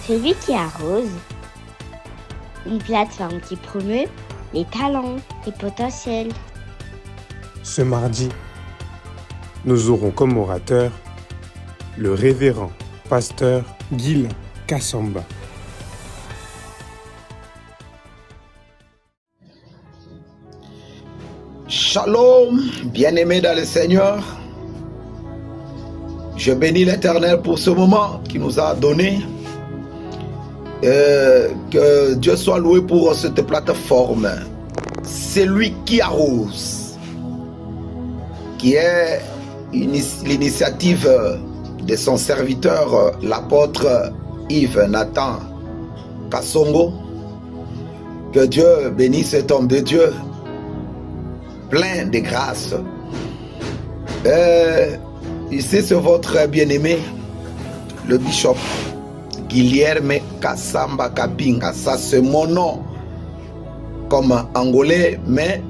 Celui qui arrose. Une plateforme qui promeut les talents et potentiels. Ce mardi, nous aurons comme orateur le révérend pasteur Gil Kassamba. Shalom, bien-aimés dans le Seigneur. Je bénis l'Éternel pour ce moment qu'il nous a donné. Que Dieu soit loué pour cette plateforme. C'est lui qui arrose, qui est l'initiative de son serviteur, l'apôtre Yves Nathan Kassongo. Que Dieu bénisse cet homme de Dieu, plein de grâce. Ici, c'est votre bien-aimé, le bishop Guilherme Kassamba Kapinga. Ça, c'est mon nom comme angolais, mais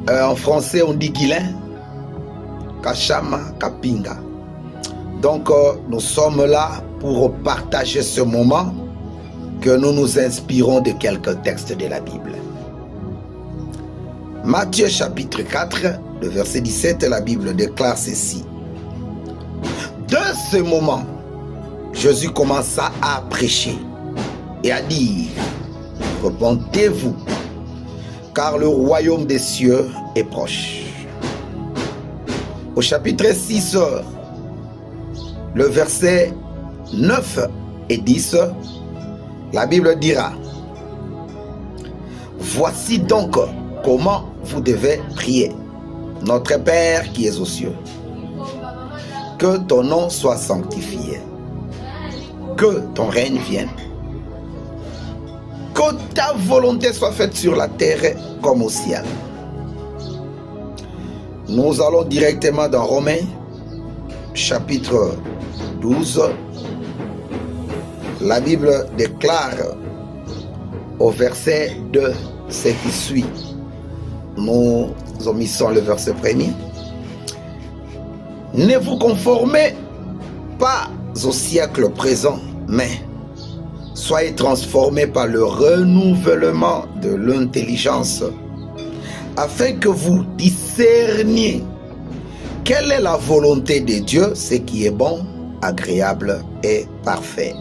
en français, on dit Guilin Kashama Kapinga. Donc, nous sommes là pour partager ce moment, que nous nous inspirons de quelques textes de la Bible. Matthieu chapitre 4, le verset 17, la Bible déclare ceci. De ce moment, Jésus commença à prêcher et à dire, repentez-vous, car le royaume des cieux est proche. Au chapitre 6, le verset 9 et 10, la Bible dira, voici donc comment vous devez prier. Notre Père qui es aux cieux, que ton nom soit sanctifié, que ton règne vienne, que ta volonté soit faite sur la terre comme au ciel. Nous allons directement dans Romains, chapitre 12. La Bible déclare au verset 2 ce qui suit. Nous omissons le verset premier. Ne vous conformez pas au siècle présent, mais soyez transformés par le renouvellement de l'intelligence, afin que vous discerniez quelle est la volonté de Dieu, ce qui est bon, agréable et parfait.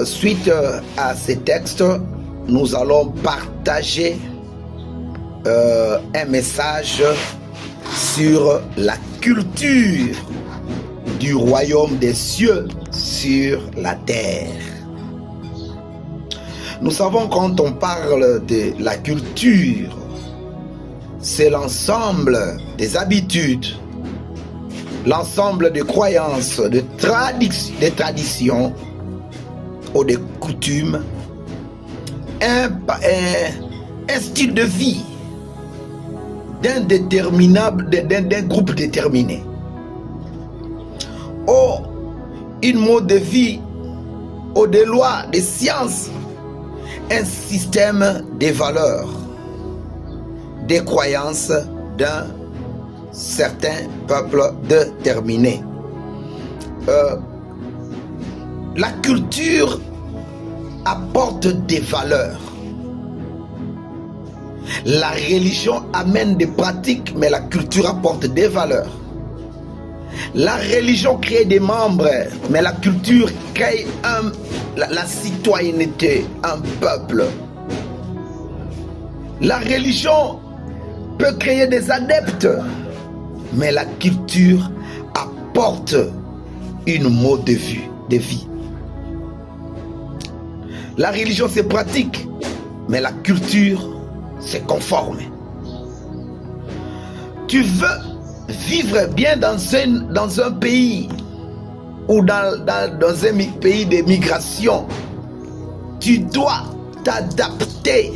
Suite à ces textes, nous allons partager un message sur la culture du royaume des cieux sur la terre. Nous savons, quand on parle de la culture, c'est l'ensemble des habitudes, l'ensemble des croyances, des traditions ou des coutumes, un style de vie d'un groupe déterminé, ou une mode de vie, ou des lois, des sciences, un système de valeurs, des croyances d'un certain peuple déterminé. La culture apporte des valeurs. La religion amène des pratiques, mais la culture apporte des valeurs. La religion crée des membres, mais la culture crée la citoyenneté, un peuple. La religion peut créer des adeptes, mais la culture apporte une mode de vie. La religion c'est pratique, mais la culture c'est conforme. Tu veux vivre bien dans un pays ou dans un pays de migration, tu dois t'adapter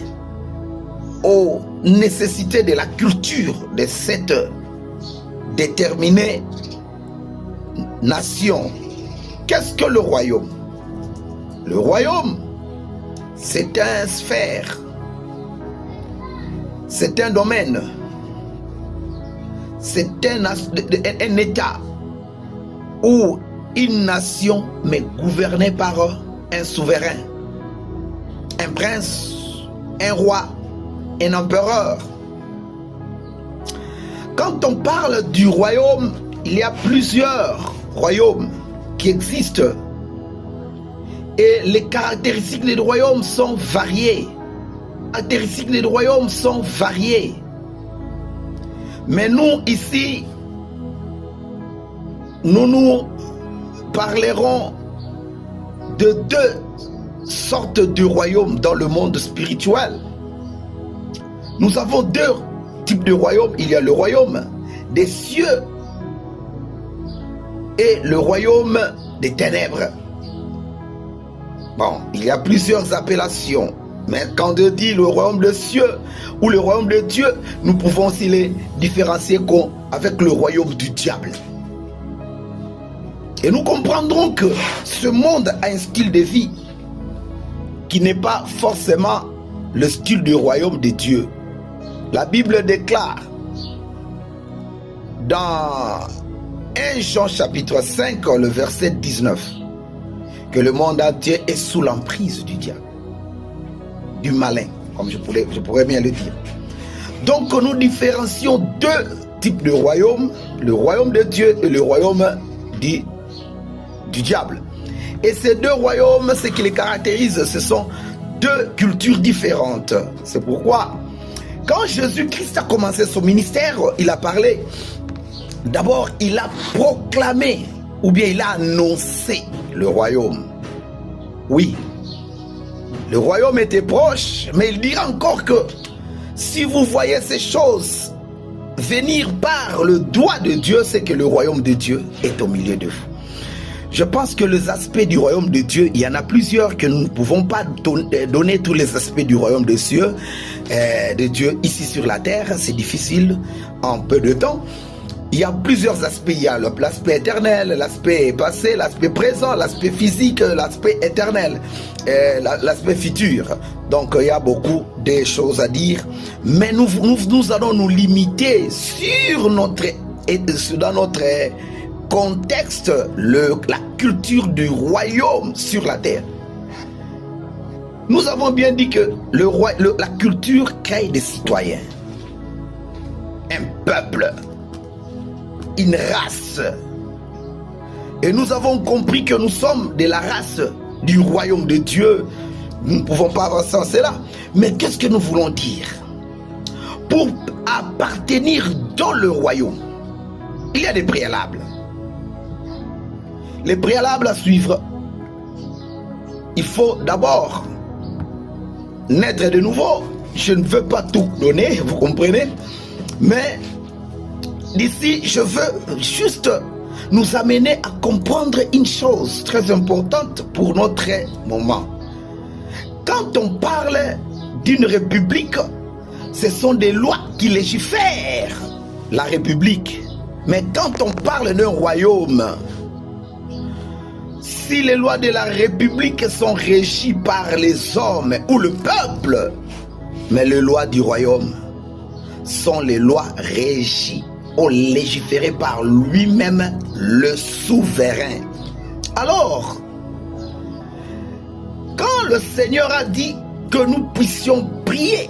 aux nécessités de la culture de cette déterminée nation. Qu'est-ce que le royaume? Le royaume, c'est une sphère, c'est un domaine, c'est un état ou une nation, mais gouvernée par un souverain, un prince, un roi, un empereur. Quand on parle du royaume, il y a plusieurs royaumes qui existent. Et les caractéristiques des royaumes sont variées. Les caractéristiques des royaumes sont variées. Mais nous, ici, nous parlerons de deux sortes de royaumes dans le monde spirituel. Nous avons deux types de royaumes. Il y a le royaume des cieux et le royaume des ténèbres. Bon, il y a plusieurs appellations. Mais quand on dit le royaume des cieux ou le royaume de Dieu, nous pouvons aussi les différencier avec le royaume du diable. Et nous comprendrons que ce monde a un style de vie qui n'est pas forcément le style du royaume de Dieu. La Bible déclare dans 1 Jean chapitre 5, le verset 19, que le monde entier est sous l'emprise du diable, du malin, comme je pourrais bien le dire. Donc nous différencions deux types de royaumes, le royaume de Dieu et le royaume du diable. Et ces deux royaumes, ce qui les caractérise, ce sont deux cultures différentes. C'est pourquoi, quand Jésus-Christ a commencé son ministère, il a parlé, d'abord il a proclamé, ou bien il a annoncé le royaume. Oui, le royaume était proche, mais il dit encore que si vous voyez ces choses venir par le doigt de Dieu, c'est que le royaume de Dieu est au milieu de vous. Je pense que les aspects du royaume de Dieu, il y en a plusieurs que nous ne pouvons pas donner tous les aspects du royaume de Dieu ici sur la terre. C'est difficile en peu de temps. Il y a plusieurs aspects. Il y a l'aspect éternel, l'aspect passé, l'aspect présent, l'aspect physique, l'aspect éternel, l'aspect futur. Donc il y a beaucoup de choses à dire. Mais nous allons nous limiter dans notre contexte, la culture du royaume sur la terre. Nous avons bien dit que la culture crée des citoyens, un peuple, une race. Et nous avons compris que nous sommes de la race du royaume de Dieu. Nous ne pouvons pas avancer en cela. Mais qu'est-ce que nous voulons dire? Pour appartenir dans le royaume, il y a des préalables. Les préalables à suivre. Il faut d'abord naître de nouveau. Je ne veux pas tout donner, vous comprenez? Mais d'ici, je veux juste nous amener à comprendre une chose très importante pour notre moment. Quand on parle d'une république, ce sont des lois qui légifèrent la république. Mais quand on parle d'un royaume, si les lois de la république sont régies par les hommes ou le peuple, mais les lois du royaume sont les lois régies ou légiférées par lui-même, le souverain. Alors, quand le Seigneur a dit que nous puissions prier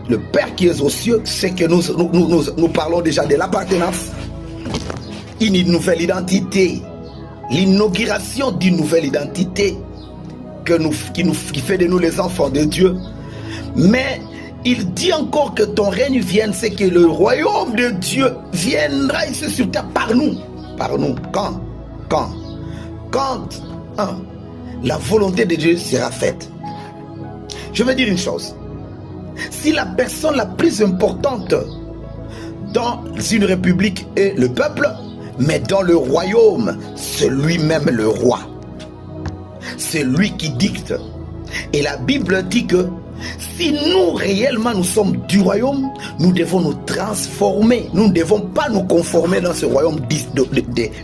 le Père qui est aux cieux, c'est que nous parlons déjà de l'appartenance, une nouvelle identité, l'inauguration d'une nouvelle identité qui fait de nous les enfants de Dieu. Mais il dit encore que ton règne vienne, c'est que le royaume de Dieu viendra ici sur terre par nous. Par nous. Quand la volonté de Dieu sera faite. Je veux dire une chose. Si la personne la plus importante dans une république est le peuple, mais dans le royaume, c'est lui-même le roi. C'est lui qui dicte. Et la Bible dit que si nous réellement nous sommes du royaume, nous devons nous transformer. Nous ne devons pas nous conformer dans ce royaume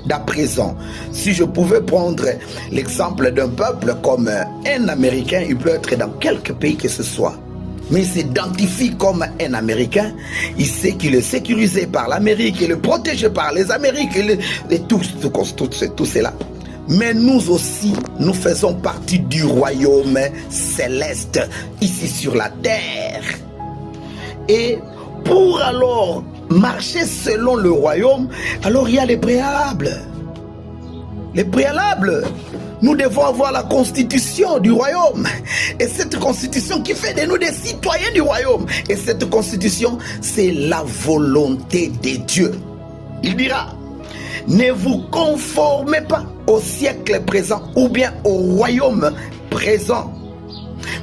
d'à présent. Si je pouvais prendre l'exemple d'un peuple comme un Américain, il peut être dans quelque pays que ce soit, mais il s'identifie comme un Américain, il sait qu'il est sécurisé par l'Amérique, il est protégé par les Amériques et tout cela. Mais nous aussi, nous faisons partie du royaume céleste, ici sur la terre. Et pour alors marcher selon le royaume, alors il y a les préalables. Les préalables, nous devons avoir la constitution du royaume. Et cette constitution qui fait de nous des citoyens du royaume. Et cette constitution, c'est la volonté de Dieu. Il dira, ne vous conformez pas au siècle présent ou bien au royaume présent,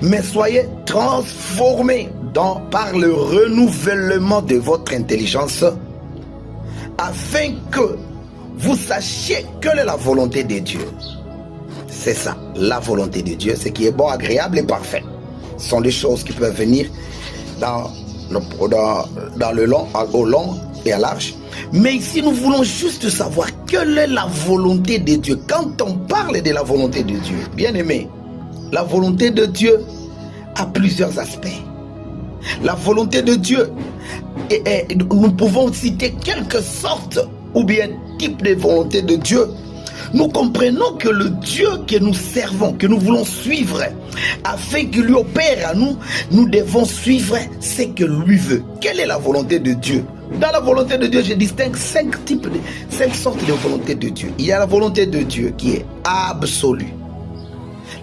mais soyez transformés par le renouvellement de votre intelligence, afin que vous sachiez quelle est la volonté de Dieu. C'est ça, la volonté de Dieu, ce qui est bon, agréable et parfait. Ce sont des choses qui peuvent venir dans le long, au long et à large. Mais ici, nous voulons juste savoir quelle est la volonté de Dieu. Quand on parle de la volonté de Dieu, bien aimé, la volonté de Dieu a plusieurs aspects. La volonté de Dieu, nous pouvons citer quelques sortes ou bien types de volonté de Dieu. Nous comprenons que le Dieu que nous servons, que nous voulons suivre, afin qu'il lui opère à nous, nous devons suivre ce que lui veut. Quelle est la volonté de Dieu? Dans la volonté de Dieu, je distingue 5 sortes de volonté de Dieu. Il y a la volonté de Dieu qui est absolue.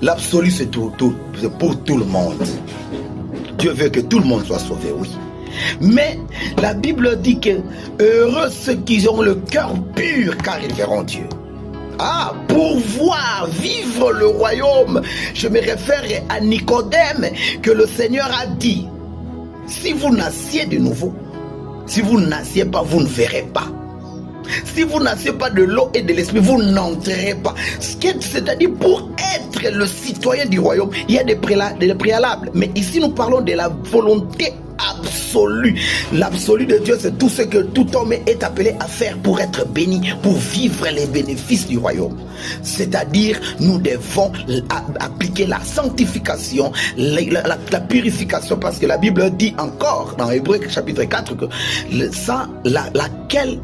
L'absolu, c'est pour tout le monde. Dieu veut que tout le monde soit sauvé, oui. Mais la Bible dit que heureux ceux qui ont le cœur pur, car ils verront Dieu. Ah, pour voir vivre le royaume, je me réfère à Nicodème, que le Seigneur a dit, si vous nassiez de nouveau, si vous ne nassiez pas, vous ne verrez pas. Si vous ne nassiez pas de l'eau et de l'esprit, vous n'entrerez pas. C'est-à-dire, pour être le citoyen du royaume, il y a des préalables. Mais ici, nous parlons de la volonté absolue. L'absolu de Dieu, c'est tout ce que tout homme est appelé à faire pour être béni, pour vivre les bénéfices du royaume. C'est-à-dire, nous devons appliquer la sanctification, la purification, parce que la Bible dit encore, dans Hébreux chapitre 4, que sans laquelle...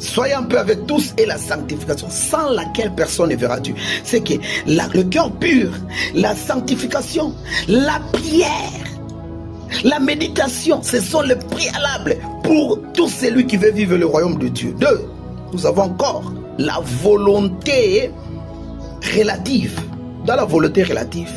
Soyez un peu avec tous et la sanctification, sans laquelle personne ne verra Dieu. C'est que le cœur pur, la sanctification, la prière, la méditation, ce sont les préalables pour tout celui qui veut vivre le royaume de Dieu. 2, nous avons encore la volonté relative. Dans la volonté relative,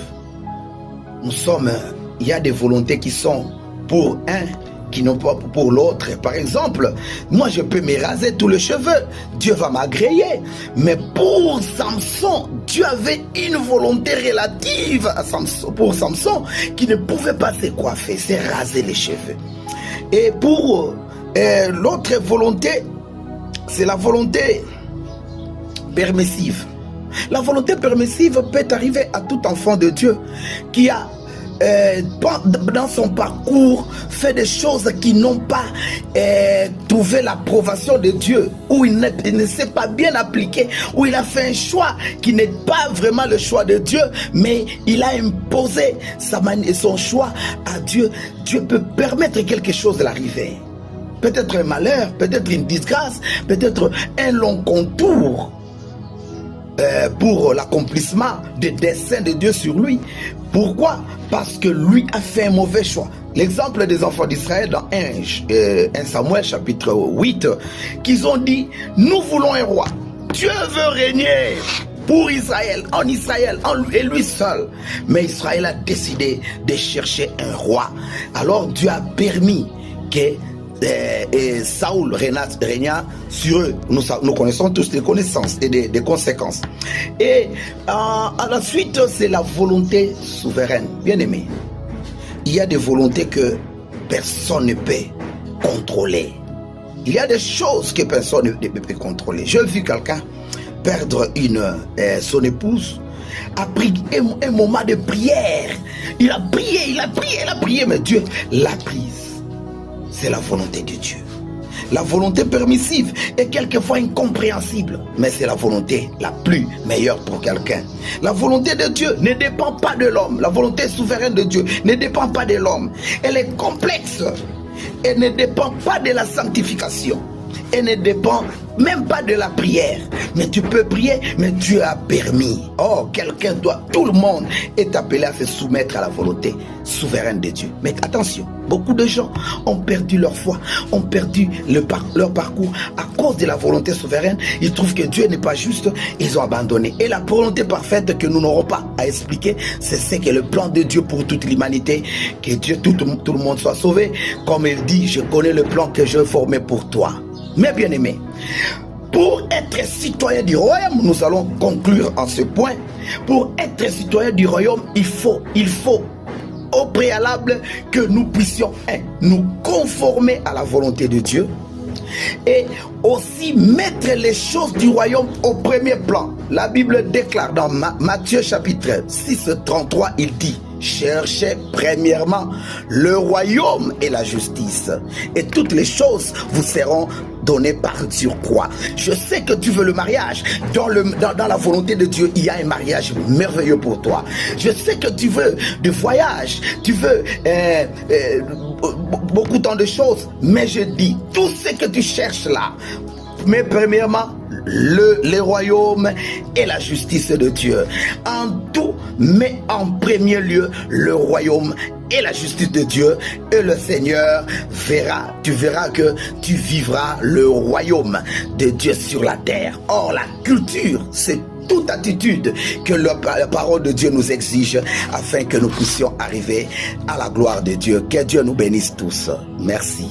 il y a des volontés qui sont pour un, qui n'ont pas pour l'autre. Par exemple, moi je peux me raser tous les cheveux, Dieu va m'agréer. Mais pour Samson, Dieu avait une volonté relative à pour Samson, qui ne pouvait pas se coiffer, se raser les cheveux. Et pour l'autre volonté, c'est la volonté permissive. La volonté permissive peut arriver à tout enfant de Dieu qui a dans son parcours fait des choses qui n'ont pas trouvé l'approbation de Dieu, où il ne s'est pas bien appliqué, où il a fait un choix qui n'est pas vraiment le choix de Dieu, mais il a imposé son choix à Dieu. Dieu peut permettre quelque chose de l'arriver. Peut-être un malheur, peut-être une disgrâce, peut-être un long contour pour l'accomplissement des desseins de Dieu sur lui. Pourquoi? Parce que lui a fait un mauvais choix. L'exemple des enfants d'Israël dans 1 Samuel chapitre 8, qu'ils ont dit, nous voulons un roi. Dieu veut régner pour Israël, en lui et lui seul. Mais Israël a décidé de chercher un roi. Alors Dieu a permis que Saoul régna sur eux. Nous connaissons tous des connaissances et des conséquences. Et à la suite, c'est la volonté souveraine. Bien aimé, il y a des volontés que personne ne peut contrôler. Il y a des choses que personne ne peut contrôler. J'ai vu quelqu'un perdre son épouse, a pris un moment de prière. Il a prié, mais Dieu l'a prise. C'est la volonté de Dieu. La volonté permissive est quelquefois incompréhensible, mais c'est la volonté la plus meilleure pour quelqu'un. La volonté de Dieu ne dépend pas de l'homme. La volonté souveraine de Dieu ne dépend pas de l'homme. Elle est complexe. Elle ne dépend pas de la sanctification. Elle ne dépend même pas de la prière, mais tu peux prier, mais Dieu a permis. Oh, tout le monde est appelé à se soumettre à la volonté souveraine de Dieu. Mais attention, beaucoup de gens ont perdu leur foi, ont perdu leur parcours à cause de la volonté souveraine. Ils trouvent que Dieu n'est pas juste, ils ont abandonné. Et la volonté parfaite que nous n'aurons pas à expliquer, c'est ce que le plan de Dieu pour toute l'humanité, que Dieu, tout le monde soit sauvé. Comme il dit, je connais le plan que je formé pour toi. Mes bien-aimés, pour être citoyen du royaume, nous allons conclure en ce point. Pour être citoyen du royaume, il faut au préalable que nous puissions nous conformer à la volonté de Dieu et aussi mettre les choses du royaume au premier plan. La Bible déclare dans Matthieu chapitre 6, 33, il dit: cherchez premièrement le royaume et la justice, et toutes les choses vous seront données par surcroît. Je sais que tu veux le mariage. Dans la volonté de Dieu, il y a un mariage merveilleux pour toi. Je sais que tu veux du voyage, tu veux beaucoup tant de choses, mais je dis, tout ce que tu cherches là, mais premièrement, le royaume et la justice de Dieu. En tout, mais en premier lieu, le royaume et la justice de Dieu, et le Seigneur verra. Tu verras que tu vivras le royaume de Dieu sur la terre. Or, la culture, c'est toute attitude que la parole de Dieu nous exige afin que nous puissions arriver à la gloire de Dieu. Que Dieu nous bénisse tous. Merci.